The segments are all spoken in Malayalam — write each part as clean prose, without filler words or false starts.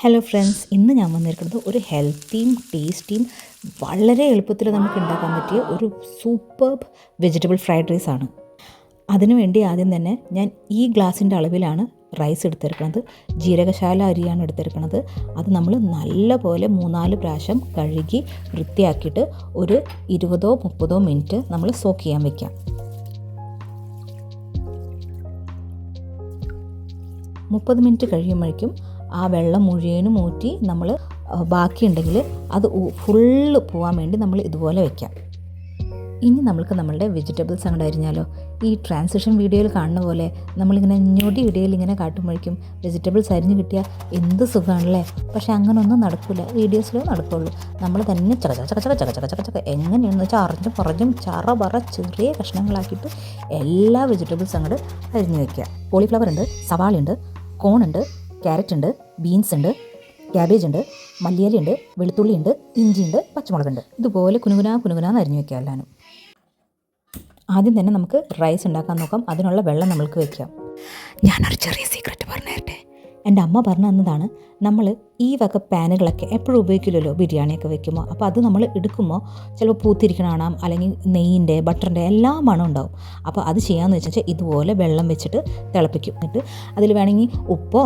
ഹലോ ഫ്രണ്ട്സ്, ഇന്ന് ഞാൻ വന്നിരിക്കുന്നത് ഒരു ഹെൽത്തിയും ടേസ്റ്റിയും വളരെ എളുപ്പത്തിൽ നമുക്ക് ഉണ്ടാക്കാൻ പറ്റിയ ഒരു സൂപ്പർബ് വെജിറ്റബിൾ ഫ്രൈഡ് റൈസ് ആണ്. അതിനുവേണ്ടി ആദ്യം തന്നെ ഞാൻ ഈ ഗ്ലാസിൻ്റെ അളവിലാണ് റൈസ് എടുത്തിരിക്കുന്നത്. ജീരകശാല അരിയാണ് എടുത്തിരിക്കുന്നത്. അത് നമ്മൾ നല്ല പോലെ 3-4 പ്രാവശ്യം കഴുകി വൃത്തിയാക്കിയിട്ട് ഒരു 20-30 മിനിറ്റ് നമ്മൾ സോക്ക് ചെയ്യാൻ വെക്കാം. 30 മിനിറ്റ് കഴിയുമ്പോഴേക്കും ആ വെള്ളം മുഴുവനും ഊറ്റി നമ്മൾ ബാക്കിയുണ്ടെങ്കിൽ അത് ഫുള്ള് പോകാൻ വേണ്ടി നമ്മൾ ഇതുപോലെ വയ്ക്കാം. ഇനി നമ്മൾക്ക് നമ്മളുടെ വെജിറ്റബിൾസ് അങ്ങോട്ട് അരിഞ്ഞാലോ. ഈ ട്രാൻസിഷൻ വീഡിയോയിൽ കാണുന്ന പോലെ നമ്മളിങ്ങനെ ഞൊടി ഇടയിൽ ഇങ്ങനെ കാട്ടുമ്പോഴേക്കും വെജിറ്റബിൾസ് അരിഞ്ഞ് കിട്ടിയാൽ എന്ത് സുഖമാണല്ലേ. പക്ഷേ അങ്ങനെയൊന്നും നടക്കില്ല, വീഡിയോസിലോ നടക്കുള്ളൂ. നമ്മൾ തന്നെ ചക എങ്ങനെയാണെന്ന് വെച്ചാൽ അറിഞ്ഞും പറഞ്ഞും ചറ ചെറിയ കഷ്ണങ്ങളാക്കിയിട്ട് എല്ലാ വെജിറ്റബിൾസ് അങ്ങോട്ട് അരിഞ്ഞ് വയ്ക്കുക. കോളിഫ്ലവർ ഉണ്ട്, സവാള ഉണ്ട്, കോൺ ഉണ്ട്, ക്യാരറ്റ് ഉണ്ട്, ബീൻസ് ഉണ്ട്, ക്യാബേജ് ഉണ്ട്, മല്ലിയില ഉണ്ട്, വെളുത്തുള്ളി ഉണ്ട്, ഇഞ്ചി ഉണ്ട്, പച്ചമുളകുണ്ട്. ഇതുപോലെ കുനുകുനാന്ന് അരിഞ്ഞു വയ്ക്കുക എല്ലാവരും. ആദ്യം തന്നെ നമുക്ക് റൈസ് ഉണ്ടാക്കാൻ നോക്കാം. അതിനുള്ള വെള്ളം നമ്മൾക്ക് വയ്ക്കാം. ഞാനൊരു ചെറിയ സീക്രട്ട് പറഞ്ഞു തരട്ടെ. എൻ്റെ അമ്മ പറഞ്ഞു തന്നതാണ്. നമ്മൾ ഈ വക പാനുകളൊക്കെ എപ്പോഴും ഉപയോഗിക്കില്ലല്ലോ ബിരിയാണിയൊക്കെ വെക്കുമ്പോൾ. അപ്പോൾ അത് നമ്മൾ എടുക്കുമ്പോൾ ചിലപ്പോൾ പൂത്തിരിക്കണ കാണാം, അല്ലെങ്കിൽ നെയ്യിൻ്റെ ബട്ടറിൻ്റെ എല്ലാ മണം ഉണ്ടാവും. അപ്പോൾ അത് ചെയ്യാമെന്ന് വെച്ചാൽ ഇതുപോലെ വെള്ളം വെച്ചിട്ട് തിളപ്പിക്കും. എന്നിട്ട് അതിൽ വേണമെങ്കിൽ ഉപ്പോ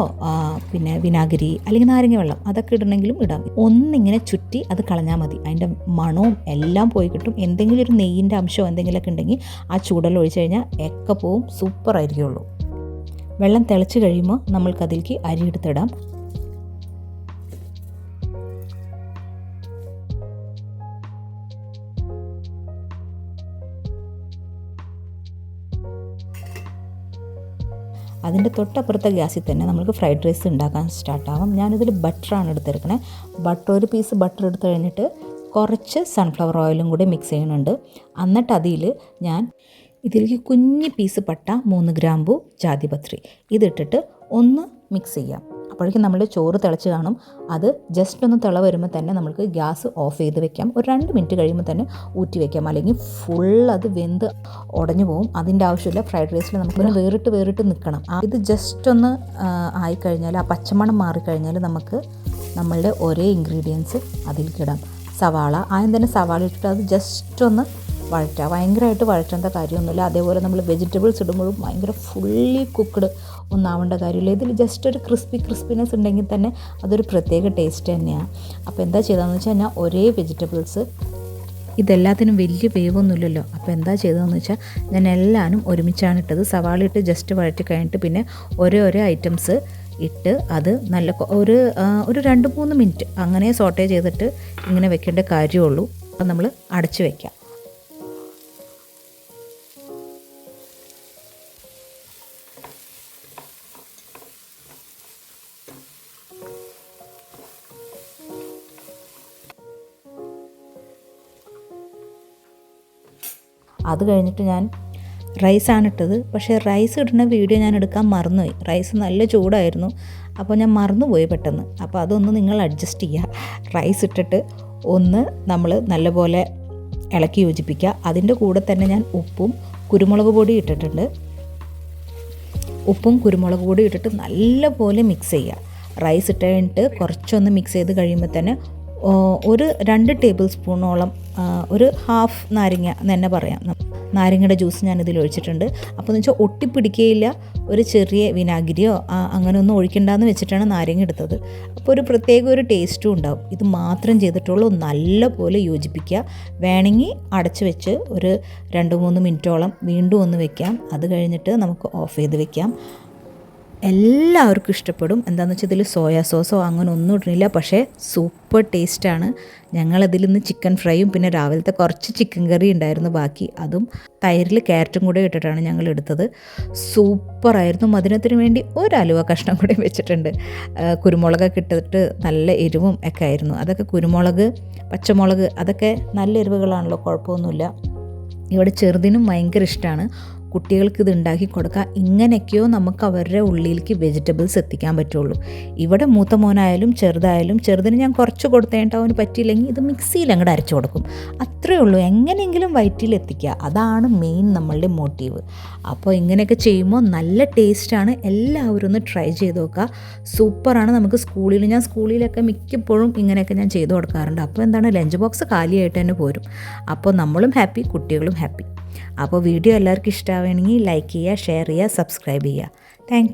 പിന്നെ വിനാഗിരി അല്ലെങ്കിൽ നാരങ്ങ വെള്ളം അതൊക്കെ ഇടണമെങ്കിലും ഇടാം. ഒന്നിങ്ങനെ ചുറ്റി അത് കളഞ്ഞാൽ മതി. അതിൻ്റെ മണവും എല്ലാം പോയി കിട്ടും. എന്തെങ്കിലും ഒരു നെയ്യിൻ്റെ അംശമോ എന്തെങ്കിലുമൊക്കെ ഉണ്ടെങ്കിൽ ആ ചൂടെല്ലാം ഒഴിച്ച് കഴിഞ്ഞാൽ ഒക്കെ പോവും. സൂപ്പറായിരിക്കുള്ളൂ. വെള്ളം തിളച്ച് കഴിയുമ്പോൾ നമ്മൾക്കതിലേക്ക് അരി എടുത്തിടാം. അതിൻ്റെ തൊട്ടപ്പുറത്തെ ഗ്യാസിൽ തന്നെ നമുക്ക് ഫ്രൈഡ് റൈസ് ഉണ്ടാക്കാൻ സ്റ്റാർട്ടാവും. ഞാനിതിൽ ബട്ടറാണ് എടുത്തിരിക്കണേ. ഒരു പീസ് ബട്ടർ എടുത്ത് കഴിഞ്ഞിട്ട് കുറച്ച് സൺഫ്ലവർ ഓയിലും കൂടി മിക്സ് ചെയ്യുന്നുണ്ട്. എന്നിട്ട് അതിൽ ഞാൻ ഇതിലേക്ക് കുഞ്ഞ് പീസ് പട്ട, 3 ഗ്രാമ്പു, ജാതിപത്രി ഇതിട്ടിട്ട് ഒന്ന് മിക്സ് ചെയ്യാം. അപ്പോഴേക്കും നമ്മുടെ ചോറ് തിളച്ച് കാണും. അത് ജസ്റ്റ് ഒന്ന് തിള വരുമ്പോൾ തന്നെ നമുക്ക് ഗ്യാസ് ഓഫ് ചെയ്ത് വെക്കാം. ഒരു 2 മിനിറ്റ് കഴിയുമ്പോൾ തന്നെ ഊറ്റി വെക്കാം, അല്ലെങ്കിൽ ഫുൾ അത് വെന്ത് ഉടഞ്ഞു പോകും. അതിൻ്റെ ആവശ്യമില്ല. ഫ്രൈഡ് റൈസിൽ നമുക്ക് വേറിട്ട് നിൽക്കണം. ഇത് ജസ്റ്റ് ഒന്ന് ആയിക്കഴിഞ്ഞാൽ, ആ പച്ചമണം മാറിക്കഴിഞ്ഞാൽ നമുക്ക് നമ്മളുടെ ഒരേ ഇൻഗ്രീഡിയൻസ് അതിലേക്ക് ഇടാം. സവാള ആദ്യം തന്നെ സവാള ഇട്ടിട്ട് അത് ജസ്റ്റ് ഒന്ന് വഴറ്റുക. ഭയങ്കരമായിട്ട് വഴറ്റേണ്ട കാര്യമൊന്നുമില്ല. അതേപോലെ നമ്മൾ വെജിറ്റബിൾസ് ഇടുമ്പോഴും ഭയങ്കര ഫുള്ളി കുക്ക്ഡ് ഒന്നാവേണ്ട കാര്യമില്ല. ഇതിൽ ജസ്റ്റ് ഒരു ക്രിസ്പിനെസ് ഉണ്ടെങ്കിൽ തന്നെ അതൊരു പ്രത്യേക ടേസ്റ്റ് തന്നെയാണ്. അപ്പോൾ എന്താ ചെയ്തതെന്ന് വെച്ച് കഴിഞ്ഞാൽ ഒരേ വെജിറ്റബിൾസ്, ഇതെല്ലാത്തിനും വലിയ വേവൊന്നുമില്ലല്ലോ. അപ്പോൾ എന്താ ചെയ്തതെന്ന് വെച്ചാൽ ഞാൻ എല്ലാവരും ഒരുമിച്ചാണ് ഇട്ടത്. സവാള ഇട്ട് ജസ്റ്റ് വഴറ്റി കഴിഞ്ഞിട്ട് പിന്നെ ഓരോ ഐറ്റംസ് ഇട്ട് അത് നല്ല ഒരു 2-3 മിനിറ്റ് അങ്ങനെ സോട്ടേ ചെയ്തിട്ട് ഇങ്ങനെ വെക്കേണ്ട കാര്യമുള്ളൂ. അപ്പം നമ്മൾ അടച്ച് വയ്ക്കാം. അത് കഴിഞ്ഞിട്ട് ഞാൻ റൈസാണ് ഇട്ടത്. പക്ഷേ റൈസ് ഇടുന്ന വീഡിയോ ഞാൻ എടുക്കാൻ മറന്നുപോയി. റൈസ് നല്ല ചൂടായിരുന്നു. അപ്പോൾ ഞാൻ മറന്നുപോയി പെട്ടെന്ന്. അപ്പോൾ അതൊന്ന് നിങ്ങൾ അഡ്ജസ്റ്റ് ചെയ്യുക. റൈസ് ഇട്ടിട്ട് ഒന്ന് നമ്മൾ നല്ലപോലെ ഇളക്കി യോജിപ്പിക്കുക. അതിൻ്റെ കൂടെ തന്നെ ഞാൻ ഉപ്പും കുരുമുളക് പൊടി ഇട്ടിട്ടുണ്ട്. ഉപ്പും കുരുമുളക് പൊടി ഇട്ടിട്ട് നല്ലപോലെ മിക്സ് ചെയ്യുക. റൈസ് ഇട്ട് കഴിഞ്ഞിട്ട് കുറച്ചൊന്ന് മിക്സ് ചെയ്ത് കഴിയുമ്പോൾ തന്നെ ഒരു 2 ടേബിൾ സ്പൂണോളം, ഒരു ഹാഫ് നാരങ്ങ തന്നെ പറയാം, നാരങ്ങയുടെ ജ്യൂസ് ഞാനിതിൽ ഒഴിച്ചിട്ടുണ്ട്. അപ്പോൾ എന്ന് വെച്ചാൽ ഒട്ടിപ്പിടിക്കുകയില്ല. ഒരു ചെറിയ വിനാഗിരിയോ അങ്ങനെ ഒന്നും ഒഴിക്കണ്ടെന്ന് വെച്ചിട്ടാണ് നാരങ്ങ എടുത്തത്. അപ്പോൾ ഒരു പ്രത്യേക ഒരു ടേസ്റ്റും ഉണ്ടാവും. ഇത് മാത്രം ചെയ്തിട്ടുള്ളൂ. നല്ല പോലെ യോജിപ്പിക്കുക. വേണമെങ്കിൽ അടച്ച് വെച്ച് ഒരു 2-3 മിനിറ്റോളം വീണ്ടും ഒന്ന് വെക്കാം. അത് കഴിഞ്ഞിട്ട് നമുക്ക് ഓഫ് ചെയ്ത് വെക്കാം. എല്ലാവർക്കും ഇഷ്ടപ്പെടും. എന്താണെന്ന് വെച്ചാൽ ഇതിൽ സോയാ സോസോ അങ്ങനെ ഒന്നും ഇടുന്നില്ല. പക്ഷേ സൂപ്പർ ടേസ്റ്റാണ്. ഞങ്ങളതിൽ നിന്ന് ചിക്കൻ ഫ്രൈയും പിന്നെ രാവിലത്തെ കുറച്ച് ചിക്കൻ കറി ഉണ്ടായിരുന്നു ബാക്കി, അതും തൈരിൽ ക്യാരറ്റും കൂടെ ഇട്ടിട്ടാണ് ഞങ്ങൾ എടുത്തത്. സൂപ്പറായിരുന്നു. മധുരത്തിന് വേണ്ടി ഒരു അലുവ കഷ്ണം കൂടെ വെച്ചിട്ടുണ്ട്. കുരുമുളകൊക്കെ ഇട്ടിട്ട് നല്ല എരിവും ഒക്കെ ആയിരുന്നു. അതൊക്കെ കുരുമുളക്, പച്ചമുളക് അതൊക്കെ നല്ല എരിവുകളാണല്ലോ, കുഴപ്പമൊന്നുമില്ല. ഇവിടെ ചെറുതിനും ഭയങ്കര ഇഷ്ടമാണ്. കുട്ടികൾക്ക് ഇത് ഉണ്ടാക്കി കൊടുക്കുക. ഇങ്ങനെയൊക്കെയോ നമുക്ക് അവരുടെ ഉള്ളിലേക്ക് വെജിറ്റബിൾസ് എത്തിക്കാൻ പറ്റുള്ളൂ. ഇവിടെ മൂത്ത മോനായാലും ചെറുതിന് ഞാൻ കുറച്ച് കൊടുത്തേണ്ട അവന് പറ്റിയില്ലെങ്കിൽ ഇത് മിക്സിയിൽ അങ്ങോട്ട് അരച്ചു കൊടുക്കും. അത്രയേ ഉള്ളൂ. എങ്ങനെയെങ്കിലും വയറ്റിൽ എത്തിക്കുക, അതാണ് മെയിൻ നമ്മളുടെ മോട്ടീവ്. അപ്പോൾ ഇങ്ങനെയൊക്കെ ചെയ്യുമ്പോൾ നല്ല ടേസ്റ്റാണ്. എല്ലാവരും ഒന്ന് ട്രൈ ചെയ്ത് നോക്കുക. സൂപ്പറാണ്. നമുക്ക് ഞാൻ സ്കൂളിലൊക്കെ മിക്കപ്പോഴും ഇങ്ങനെയൊക്കെ ഞാൻ ചെയ്ത് കൊടുക്കാറുണ്ട്. അപ്പോൾ എന്താണ്, ലഞ്ച് ബോക്സ് കാലിയായിട്ട് തന്നെ പോരും. അപ്പോൾ നമ്മളും ഹാപ്പി, കുട്ടികളും ഹാപ്പി. അപ്പോൾ വീഡിയോ എല്ലാവർക്കും ഇഷ്ടമാവുകയാണെങ്കിൽ ലൈക്ക് ചെയ്യുക, ഷെയർ ചെയ്യുക, സബ്സ്ക്രൈബ് ചെയ്യുക. താങ്ക്